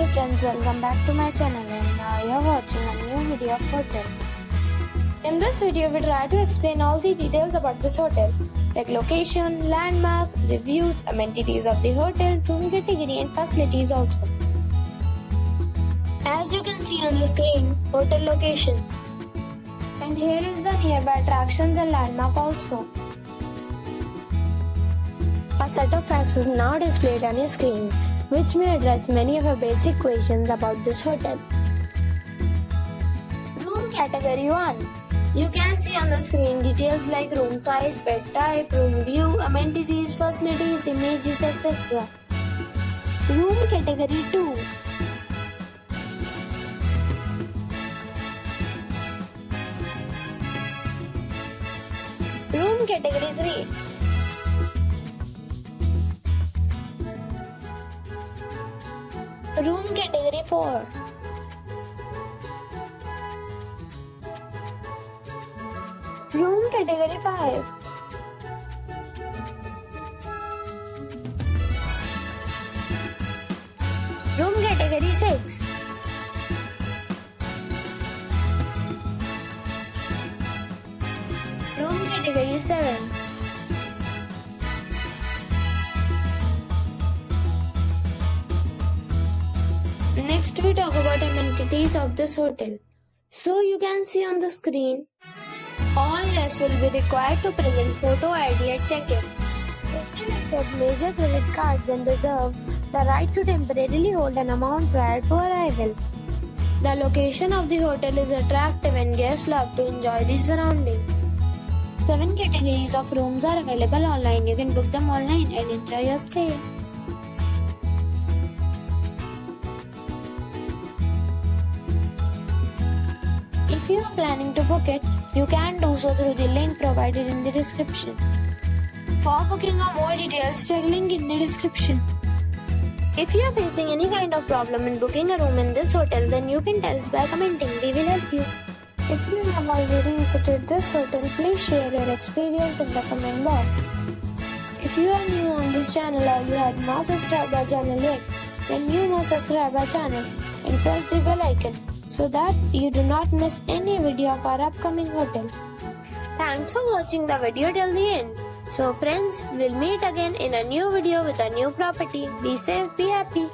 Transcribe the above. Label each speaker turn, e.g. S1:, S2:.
S1: Hey friends, welcome back to my channel and now you are watching a new video of hotel. In this video, we try to explain all the details about this hotel, like location, landmark, reviews, amenities of the hotel, room category and facilities also. As you can see on the screen, hotel location. And here is the nearby attractions and landmark also. A set of facts is now displayed on your screen, which may address many of your basic questions about this hotel. Room category 1. You can see on the screen details like room size, bed type, room view, amenities, facilities, images, etc. Room category 2. Room category 3. Room category 4. Room category 5. Room category 6. Room category 7. Next we talk about amenities of this hotel. So you can see on the screen, all guests will be required to present photo ID at check-in. They can accept major credit cards and reserve the right to temporarily hold an amount prior to arrival. The location of the hotel is attractive and guests love to enjoy the surroundings. 7 categories of rooms are available online. You can book them online and enjoy your stay. If you are planning to book it, you can do so through the link provided in the description. For booking or more details, check link in the description. If you are facing any kind of problem in booking a room in this hotel, then you can tell us by commenting. We will help you. If you have already visited this hotel, please share your experience in the comment box. If you are new on this channel or you have not subscribed our channel yet, then you must subscribe our channel and press the bell icon so that you do not miss any video of our upcoming hotel. Thanks for watching the video till the end. So friends, we'll meet again in a new video with a new property. Be safe, be happy.